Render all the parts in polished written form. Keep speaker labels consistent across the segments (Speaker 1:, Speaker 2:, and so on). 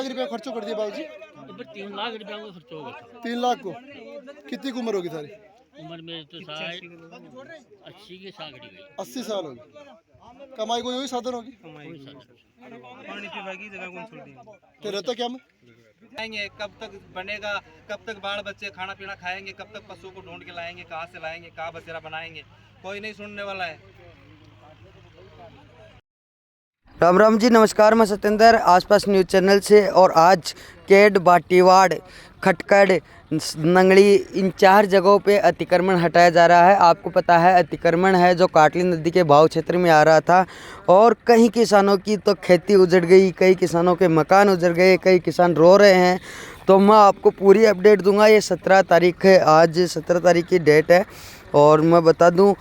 Speaker 1: लाख रुपया खर्चो कर दिया बाबूजी?
Speaker 2: 3 लाख रुपया को खर्च होगा।
Speaker 1: 3 लाख को। कितनी उम्र होगी थारी?
Speaker 2: उम्र में तो शायद 80 के साथ गई।
Speaker 1: 80 साल होगी। कमाई कोई साधन होगी?
Speaker 3: पानी पीवागी जगह कौन छोड़ दी
Speaker 1: तो रहता क्या में?
Speaker 3: आएंगे कब तक बनेगा, कब तक बाल बच्चे खाना पीना खाएंगे, कब तक पशुओं को ढूंढ के लाएंगे, कहाँ से लाएंगे, कहाँ बसेरा बनाएंगे, कोई नहीं सुनने वाला है।
Speaker 4: राम राम जी, नमस्कार। मैं सत्येंद्र आसपास न्यूज़ चैनल से, और आज केड, बाटीवाड़, खटकड़, नंगड़ी, इन 4 जगहों पे अतिक्रमण हटाया जा रहा है। आपको पता है अतिक्रमण है जो काटली नदी के भाव क्षेत्र में आ रहा था, और कई किसानों की तो खेती उजड़ गई, कई किसानों के मकान उजड़ गए, कई किसान रो रहे हैं। तो मैं आपको पूरी अपडेट दूंगा। ये 17 तारीख है, आज 17 तारीख की डेट है। और मैं बता दूं,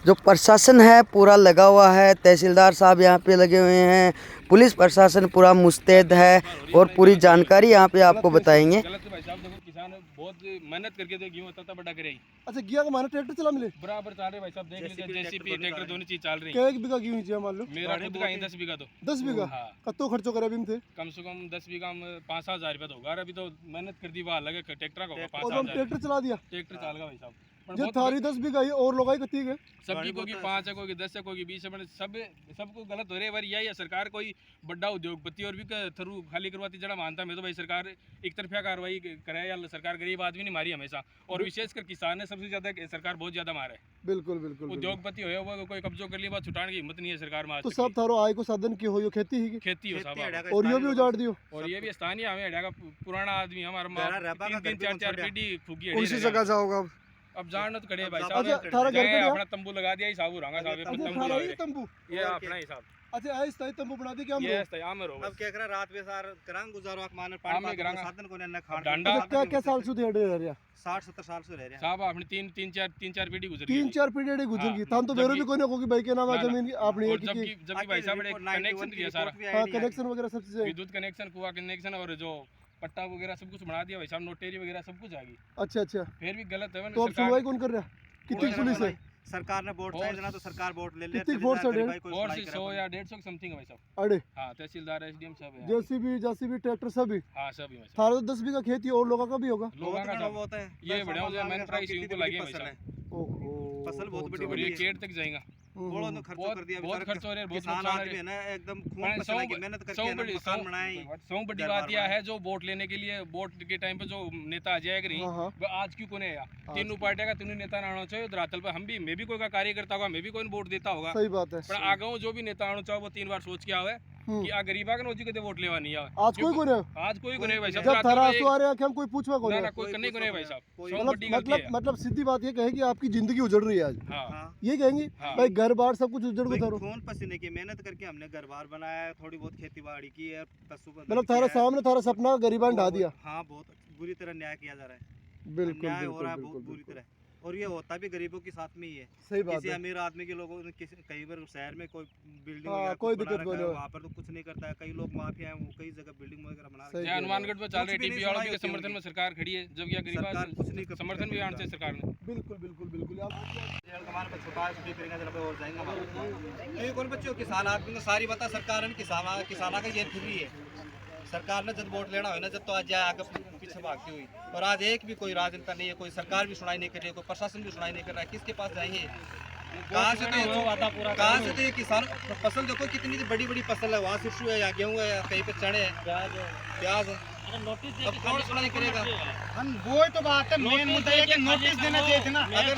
Speaker 4: जो प्रशासन है पूरा लगा हुआ है, तहसीलदार साहब यहाँ पे लगे हुए हैं, पुलिस प्रशासन पूरा मुस्तैद है, और पूरी जानकारी यहाँ पे आपको बताएंगे।
Speaker 5: किसान बहुत मेहनत करके तो गेहूं इतना बड़ा करे।
Speaker 1: अच्छा, गिया का माना ट्रैक्टर चला मिले?
Speaker 5: बराबर चल रहे भाई साहब, देख लीजिए जेसीबी ट्रैक्टर दोनों चीज चल रही है।
Speaker 1: क्या बीघा गेहूं चाहिए मान लो?
Speaker 5: मेरा खुद का 10 बीघा तो
Speaker 1: 10 बीघा।
Speaker 5: हाँ।
Speaker 1: कत्तो खर्चो करे अभी थे?
Speaker 5: कम से कम 10 बीघा में 5-7 हजार रुपया तो होगा। अभी तो मेहनत कर दी, वहाँ लगे ट्रैक्टर का होगा 5-7 हजार।
Speaker 1: ट्रैक्टर चला दिया?
Speaker 5: ट्रैक्टर चल गया भाई साहब।
Speaker 1: जो थारी 10 बीघा ही और लोग कती है?
Speaker 5: सभी को की 5 है, कोई 10 है, कोई 20 है, सबको गलत हो रहे हैं। यही है सरकार कोई बड़ा उद्योगपति और भी थ्रू खाली करवाती जड़ा मानता मैं तो भाई सरकार एक तरफा कार्रवाई करे, या सरकार गरीब आदमी नहीं मारी हमेशा, और विशेषकर किसान है सबसे ज्यादा सरकार बहुत ज्यादा मारे।
Speaker 1: बिल्कुल बिल्कुल।
Speaker 5: उद्योगपति हो कोई कब्जो कर लिया, बात छुटाने की हिम्मत नहीं है सरकार में।
Speaker 1: तो सब थारो आय को साधन की हो खेती ही
Speaker 5: खेती हो साहब,
Speaker 1: और ये भी उजाड़ दियो।
Speaker 5: और ये भी स्थानीय हमें अड्डा का पुराना आदमी हमारा 3-4 पीढ़ी फूकी
Speaker 1: उसी जगह जाओगा
Speaker 5: अब जान तो खड़े भाई
Speaker 1: अच्छा,
Speaker 5: साहब।
Speaker 1: थारा घर पे
Speaker 5: अपना तंबू लगा दिया हिसाब रंगा साहब,
Speaker 1: तंबू
Speaker 5: ये अपना हिसाब।
Speaker 1: अच्छा, ऐसे स्थायी तंबू बना दी क्या हम?
Speaker 5: ये स्थायी में रहो।
Speaker 3: अब क्या करा रात में सार करांग गुजारो आक माने
Speaker 5: हाँ,
Speaker 3: पानी
Speaker 5: करांगा।
Speaker 3: साधन को न खान
Speaker 5: डंडा
Speaker 1: क्या क्या साल सुधी अड़े रह रहा?
Speaker 3: 60-70 साल से रह रहे हैं
Speaker 5: साहब अपनी 3-4 पीढ़ी गुजर गई।
Speaker 1: 3-4 पीढ़ी गुजर गई। थाम तो बेरो भी कोई ना कोई भाई के नाम है जमीन की आपने
Speaker 5: और जबकि भाई साहब एक कनेक्शन दिया सारा,
Speaker 1: हां, कनेक्शन वगैरह सब चीजें,
Speaker 5: विद्युत कनेक्शन, कुआं कनेक्शन, और जो पट्टा वगैरह सब कुछ बना दिया भाई साहब, नोटेरी वगैरह सब कुछ आ गई।
Speaker 1: अच्छा अच्छा,
Speaker 5: फिर भी गलत है।
Speaker 1: तो अब सुनवाई कौन कर रहा? कितनी पुलिस है?
Speaker 3: सरकार ने वोट चाहिए तो सरकार वोट ले ले।
Speaker 1: कितनी फोर्स है?
Speaker 5: और 100 या 150 समथिंग है भाई साहब।
Speaker 1: अड़े
Speaker 5: हां, तहसीलदार एसडीएम सब है,
Speaker 1: जेसीबी ट्रैक्टर सभी।
Speaker 5: हां सभी में
Speaker 1: थारा तो 10 बीघा खेती और लोगों का भी होगा।
Speaker 5: लोगों का सब
Speaker 3: होता है।
Speaker 5: ये बढ़िया हो जाए, मैंने प्राइस इनको लगे भाई साहब।
Speaker 1: ओहो,
Speaker 3: फसल बहुत बड़ी
Speaker 5: और
Speaker 3: बड़ी
Speaker 5: ये
Speaker 3: है।
Speaker 5: केट तक जाएगा।
Speaker 3: बोलो तो खर्चो कर दिया
Speaker 5: बहुत खर्च हो रहा है, बहुत
Speaker 3: किसान
Speaker 5: नुकसान
Speaker 3: आदमी है ना, एकदम खून
Speaker 5: है।
Speaker 3: पसीने की मेहनत करके है ना, मकान बनाए।
Speaker 5: सौ बड़ी बात यह है, जो वोट लेने के लिए वोट के टाइम पे जो नेता आ जाएगा नहीं,
Speaker 1: हाँ, हाँ।
Speaker 5: वो आज क्यों कोने आया? तीनों पार्टियों का तीनों नेता आना चाहिए धरातल पे। हम भी, मैं भी कोई का कार्यकर्ता होगा, मैं भी कोई वोट देता होगा।
Speaker 1: सही बात है।
Speaker 5: पर आगे जो भी नेता आना चाहिए वो 3 बार सोच के आवे कि आ गरीबा के नोजी के वोट लेवा नहीं आवे।
Speaker 1: आज कोई को नहीं,
Speaker 5: आज कोई को नहीं भाई साहब।
Speaker 1: जब थारा आंसू आ रहे हैं कि हम कोई पूछवा को
Speaker 5: ना
Speaker 1: नहीं।
Speaker 5: कोई करने को नहीं भाई साहब। सौ बड़ी गलती है।
Speaker 1: मतलब सीधी बात ये कहे कि आपकी जिंदगी उजड़ रही है आज,
Speaker 5: हां,
Speaker 1: ये कहेंगे
Speaker 5: हाँ।
Speaker 1: भाई घर बार सब कुछ उजड़ गया।
Speaker 3: खून पसीने की मेहनत करके हमने घर बार बनाया है, थोड़ी बहुत खेती बाड़ी की है, पशु
Speaker 1: मतलब थारा सामने थारा सपना गरीबान ढा दिया।
Speaker 3: हाँ, बहुत बुरी तरह न्याय किया जा रहा है।
Speaker 1: बिल्कुल
Speaker 3: अन्याय हो रहा है
Speaker 1: बिल्कुल
Speaker 3: बहुत बुरी
Speaker 1: बिल्कुल।
Speaker 3: तरह, और ये होता भी गरीबों के साथ में ही है।
Speaker 1: सही बात
Speaker 3: किसी
Speaker 1: है।
Speaker 3: अमीर आदमी के लोगों ने कई बार शहर में कोई बिल्डिंग
Speaker 1: हाँ,
Speaker 3: वगैरह
Speaker 1: कोई
Speaker 3: कुछ बना
Speaker 1: दिक्कत
Speaker 3: रखा है,
Speaker 1: नहीं।
Speaker 3: वहाँ पर तो कुछ नहीं करता है। कई लोग माफिया हैं, वो कई जगह बिल्डिंग वगैरह बना रखी
Speaker 1: सही
Speaker 5: ये हनुमानगढ़ पे चल रही
Speaker 3: कुछ भी
Speaker 5: टीपी
Speaker 3: नहीं
Speaker 5: वालों
Speaker 3: सुनाई
Speaker 5: के
Speaker 3: होती
Speaker 5: समर्थन में
Speaker 3: उनकी।
Speaker 5: सरकार खड़ी है, जब यह
Speaker 3: सरकार कुछ नहीं
Speaker 5: गरीबा
Speaker 3: कर
Speaker 5: समर्थन भी आना चाहिए सरकार ने।
Speaker 1: बिल्कुल बिल्कुल बिल्कुल।
Speaker 3: जेल कमान पे छुपा छुपी करेंगे जब और जाएंगे ये कौन बच्चों किसान आदमी को सारी बता सरकार ने किसाना का ये फ्री है। सरकार ने जब वोट लेना हो ना, जब तो आज जाए आगे पीछे भागती हुई, और आज एक भी कोई राजनेता नहीं है, कोई सरकार भी सुनाई नहीं कर रही है, कोई प्रशासन भी सुनाई नहीं कर रहा है। किसके पास जाएंगे? कहाँ से तो ये किसान फसल देखो कितनी बड़ी बड़ी फसल है, वहाँ सिर्फ है या गेहूँ है, या कहीं पे चने है, प्याज है। अब कौन सुनाई करेगा?
Speaker 6: वो तो बात है, मेन मुद्दा है कि नोटिस देना चाहिए था ना।
Speaker 3: अगर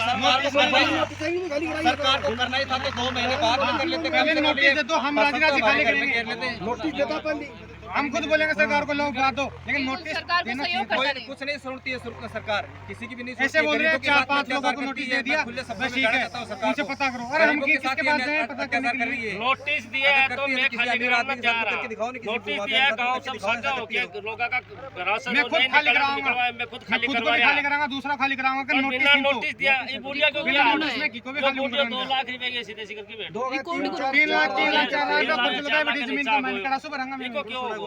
Speaker 3: सरकार को करना ही था तो 2 महीने बाद में कर लेते।
Speaker 6: पहले नोटिस दे दो, हम राजी राजी खाली करेंगे।
Speaker 3: नोटिस देता पहले
Speaker 6: हम खुद बोलेंगे सरकार को लोग बात दो, लेकिन नोटिस देना चाहिए।
Speaker 3: कोई कुछ नहीं सुनती है सरकार, किसी की भी नहीं
Speaker 6: ऐसे बोल रहे हैं 4-5 लोगों को नोटिस दे दिया, बस ठीक है, उनसे पता करो। अरे हम किसके पास जाएं पता करने के लिए?
Speaker 2: नोटिस दिया है तो मैं खाली कराने जा रहा हूं। नोटिस दिया है, गांव सब साझा हो गया, लोगों का राशन
Speaker 6: मैं खुद खाली कराऊंगा,
Speaker 2: मैं खुद खाली
Speaker 6: खुद को भी
Speaker 2: करवाया।
Speaker 6: खाली कराऊंगा, दूसरा खाली कराऊंगा कि नोटिस
Speaker 2: बिना नोटिस दिया ये बुढ़िया को क्या हाल है?
Speaker 6: की कोई
Speaker 2: वो
Speaker 6: खाली
Speaker 2: बुढ़िया 2 लाख रुपए के सीधे सीधे करके बैठो।
Speaker 6: 3 लाख 4 लाख का खर्च लगाए बेटी जमीन का, मैंने करा सो भरंगा मैं।
Speaker 2: देखो क्यों हो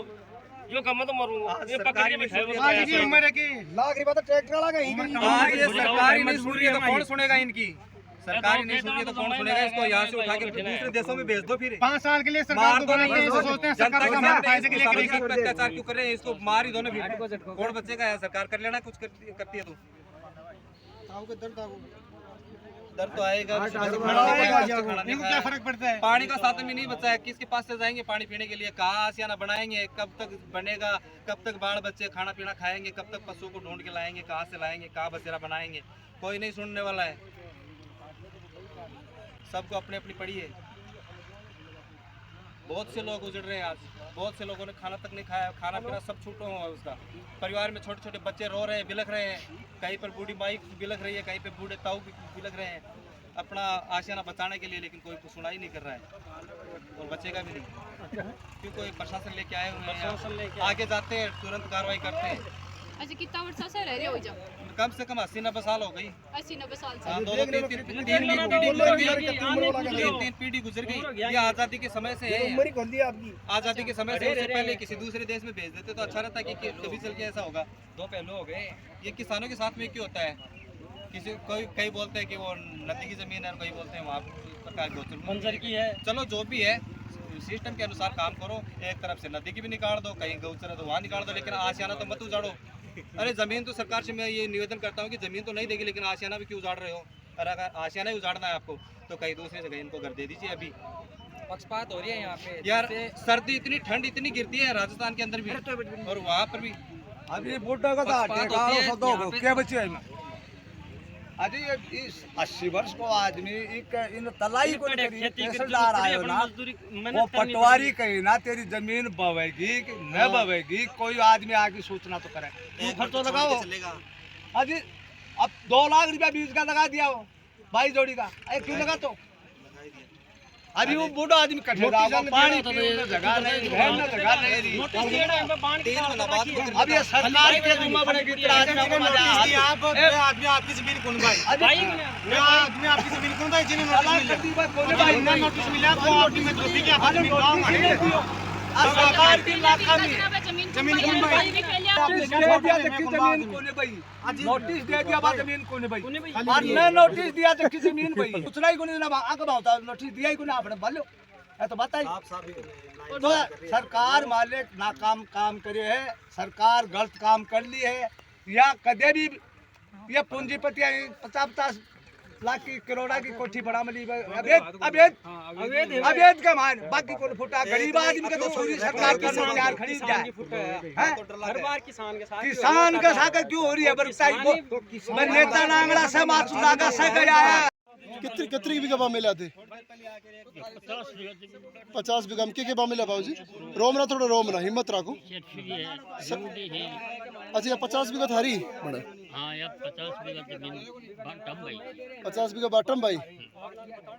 Speaker 2: यो कम तो मरूंगा, ये पकड़ के बिठाए वो
Speaker 6: आज की उम्र है कि
Speaker 1: लाख रुपया तो ट्रैक्टर वाला का ही
Speaker 3: आज ये सरकार ही नहीं सुन रही है तो कौन सुनेगा इनकी? सरकार ही नहीं सुन रही तो कौन सुनेगा इसको? यहाँ से उठा के दूसरे देशों में भेज दो फिर।
Speaker 6: 5 साल के लिए सरकार को बनाते हैं, सोचते हैं सरकार का हमारे फायदे के लिए करेगी।
Speaker 3: अत्याचार क्यों कर रहे हैं? इसको मार ही दो ना फिर। कौन बचेगा? है सरकार कर लेना, कुछ करती है तो दर्द तो आएगा।
Speaker 6: इनको क्या फर्क पड़ता है?
Speaker 3: पानी का साधन भी नहीं बचा है, किसके पास से जाएंगे पानी पीने के लिए? कहाँ आशियाना बनाएंगे? कब तक बनेगा? कब तक बाल बच्चे खाना पीना खाएंगे? कब तक पशुओं को ढूंढ के लाएंगे? कहाँ से लाएंगे? कहाँ बसेरा बनाएंगे? कोई नहीं सुनने वाला है, सबको अपनी अपनी पड़ी है। बहुत से लोग उजड़ रहे हैं आज, बहुत से लोगों ने खाना तक नहीं खाया, खाना पीना सब छूटा हुआ है उसका। परिवार में छोटे छोटे बच्चे रो रहे हैं, बिलख रहे हैं, कहीं पर बूढ़ी माई बिलख रही है, कहीं पर बूढ़े ताऊ बिलख रहे हैं अपना आशियाना बचाने के लिए, लेकिन कोई सुनाई नहीं कर रहा है और बचेगा भी नहीं, क्योंकि कोई प्रशासन लेके आए हुए हैं। आगे जाते हैं तुरंत कार्रवाई करते हैं।
Speaker 7: अच्छा कितना वर्षा से रह रहे हो जब?
Speaker 3: कम से कम 80-90 साल हो गई।
Speaker 7: 80-90 साल से।
Speaker 3: हाँ, 2-3 पीढ़ी गुजर गई। ये आज़ादी के समय से है, आज़ादी के समय से उससे पहले किसी दूसरे देश में भेज देते तो अच्छा रहता कि कभी चल के ऐसा होगा। दो पहलू हो गए। ये किसानों के साथ में क्यों होता है? किसी कई बोलते हैं कि वो नदी की जमीन है, कई बोलते हैं वहाँ सरकार मंजर की है। चलो जो भी है, सिस्टम के अनुसार काम करो। एक तरफ से नदी की भी निकाल दो, कहीं गौचर तो वहाँ निकाल दो, लेकिन आशियाना तो मत उजाड़ो। अरे ज़मीन तो सरकार से मैं ये निवेदन करता हूँ कि ज़मीन तो नहीं देगी, लेकिन आशियाना भी क्यों उजाड़ रहे हो? और अगर आशियाना ही उजाड़ना है आपको तो कहीं दूसरी जगह इनको घर दे दीजिए। अभी पक्षपात हो रही है यहाँ पे यार। सर्दी इतनी, ठंड इतनी गिरती है राजस्थान के अंदर भी और वहाँ पर भी।
Speaker 8: अभी बुढ़ा का क्या बचे है? अरे ये 80 वर्ष को आदमी इन तलाई को तहसीलदार आयो ना, वो पटवारी कही ना तेरी जमीन बवेगी कि न बवेगी, कोई आदमी आके सूचना तो करे। तू खर्चो लगाओ। अजी अब 2 लाख रुपया बीज का लगा दिया हो, 22 जोड़ी का, क्यों लगा? तो अभी वो बूढ़ा आदमी कटेगा, पानी पीने जगह नहीं, रहने जगह नहीं। अब ये सरकार के जुम्मा बनेगी।
Speaker 6: आदमी आपकी जमीन कौन भाई? आदमी आपकी जमीन कौन भाई? जिन्हें नोटिस मिला तो आपकी में धोती की आपकी जमीन गाँव सरकार की इलाका में जमीन कौन भाई?
Speaker 8: जमीन कोने भाई, नोटिस दे दिया बा जमीन कोने भाई, और न नोटिस दिया तो की जमीन भाई दूसरा ही कोने ना आगे भावता नोटिस दिया ही कोने आपने बोलो है तो बताइए। तो सरकार मालिक नाकाम काम करे है, सरकार गलत काम कर ली है, या कदे भी ये पूंजीपति 50-50 लाख की करोड़ा की कोठी बड़ा मिली अवैध का मान, बाकी को फुटा गरीब आदमी का तो पूरी सरकार का तैयार खरीद जाए। किसान का सागर क्यों हो रही है? मैं नेता नांगड़ा से माचुदागा से गया है।
Speaker 1: कितनी बीघा मिला थे? 50 बीघा के बा मिला बाबूजी? रोम ना, थोड़ा रोम ना, हिम्मत रखो। अच्छा 50 बीघा थारी बड़ा?
Speaker 9: हाँ यार 50 बीघा जमीन बाटम भाई।
Speaker 1: 50 बीघा बाटम भाई।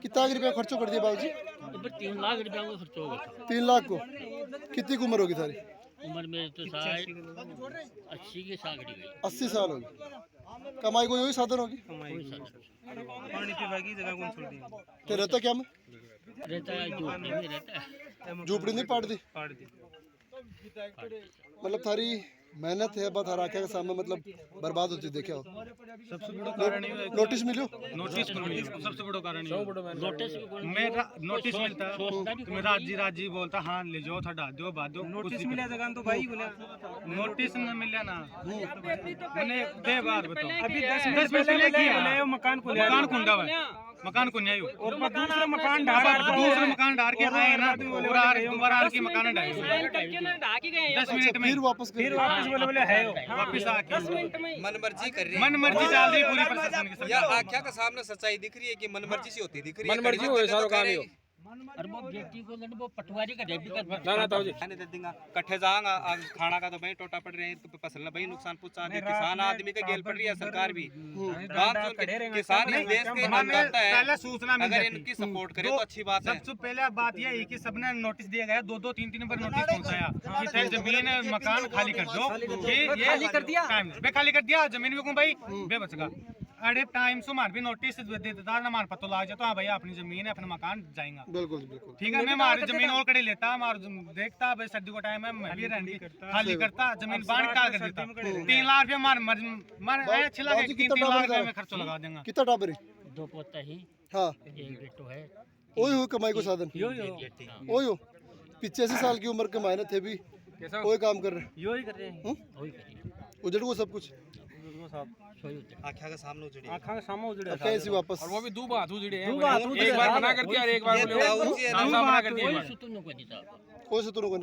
Speaker 1: कितना रुपया खर्चो कर दिया बाबूजी?
Speaker 9: 3 लाख रुपया को खर्च होगा।
Speaker 1: 3 लाख को? कितनी उम्र होगी थारी?
Speaker 9: उम्र में तो शायद 80 के सागड़ी गई।
Speaker 1: 80 साल होगी। कमाई कोई वही साधन होगी?
Speaker 6: पानी पीवा की जगह कौन छोड़ दी?
Speaker 1: तो रहता क्या में?
Speaker 9: रहता है झोपड़ी में रहता है।
Speaker 1: झोपड़ी नहीं पाट दी? मतलब थारी मेहनत है, बात हर आंखें के सामने मतलब बर्बाद होती देखा हो।
Speaker 6: सबसे बड़ा कारण
Speaker 1: नोटिस मिलो?
Speaker 6: नोटिस सबसे बड़ा कारण
Speaker 9: नोटिस
Speaker 6: नोटिस मिलता तो राजी बोलता हाँ ले जाओ था डाल दो बाद दो। नोटिस मिला जगह तो भाई बोला नोटिस न मिला ना, मैंने दे बात बताओ अभी 10 मिनट पहले किया मकान कुंडा हुआ, मकान को नहीं और दूसरा मकान डार के आए ना, दोबारा आके मकान डाले 10 मिनट में
Speaker 1: फिर वापस
Speaker 6: बोले है वापस आके
Speaker 3: मनमर्जी कर रही है,
Speaker 6: मनमर्जी चल रही पूरी प्रशासन की।
Speaker 3: या आख्या का सामने सच्चाई दिख रही है कि मनमर्जी से होती दिख रही है।
Speaker 2: मनमर्जी हो सारा काम ही हो।
Speaker 9: और वो बेटी को वो पटवारी का डेबिट कर
Speaker 3: ना ताऊ जी दे देंगे कट्ठे जाएंगा खाना का तो भाई टोटा पड़ रहे हैं तो फसल में भाई नुकसान पहुंचा दे, किसान आदमी का गेल पड़ रही है सरकार भी। किसान इस देश के अन्नदाता है,
Speaker 6: पहले सूचना मिल
Speaker 3: अगर
Speaker 6: जाती।
Speaker 3: इनकी सपोर्ट करे तो अच्छी बात है।
Speaker 6: सबसे पहले बात यह है कि सबने नोटिस दिया गया, 2-3 बार नोटिस पहुंचाया कि तेरी जमीन मकान खाली कर दो, ये खाली कर दिया, खाली कर दिया जमीन में को भाई बे बचगा अरे टाइम से मार भी नोटिस देता ना मार पता लग जाए तो हाँ भैया अपनी जमीन है अपना मकान जाएगा।
Speaker 1: बिल्कुल बिल्कुल
Speaker 6: ठीक है, मैं हमारी जमीन और कड़ी लेता देखता भाई सर्दी को टाइम है मैं भी रहने खाली करता जमीन बाढ़ निकाल कर देता। 3 लाख रुपया मार अच्छे लगे 3 लाख रुपया में खर्च लगा देंगे।
Speaker 1: कितना टाबर है?
Speaker 9: 2 पोता ही
Speaker 1: हाँ
Speaker 9: एक बेटो है
Speaker 1: वही हो कमाई को साधन वही हो 85 साल की उम्र के मायने थे भी वही काम कर रहे हैं
Speaker 6: यो ही कर रहे हैं
Speaker 9: वही करिए
Speaker 1: उजड़ को सब कुछ
Speaker 3: आँखों के सामने उजड़ी
Speaker 6: आँखों के सामने उजड़े
Speaker 1: अब कैसे वापस
Speaker 5: और वो भी दो बात उजड़े हैं
Speaker 6: दो बात उजड़े
Speaker 5: एक बार
Speaker 6: हैं।
Speaker 5: मना करती है और एक बार बोले साफ साफ मना करती है एक बार।
Speaker 9: सुतुन को नहीं था
Speaker 1: कोई से तुम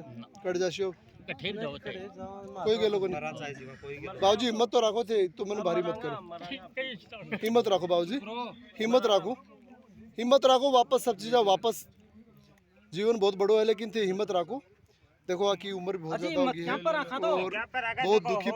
Speaker 1: कट जाशियो
Speaker 9: कठेर जाओ थे
Speaker 1: कोई गेलो को
Speaker 3: नाराज आई जीवा कोई
Speaker 1: बाबूजी हिम्मत तो रखो थे तो मैंने भारी मत करो हिम्मत रखो बाबूजी हिम्मत रखो वापस सब चीज़ वापस जीवन बहुत बड़ो है लेकिन थे हिम्मत रखो देखो आपकी उम्र भी बहुत ज्यादा हो गई है और बहुत दुखी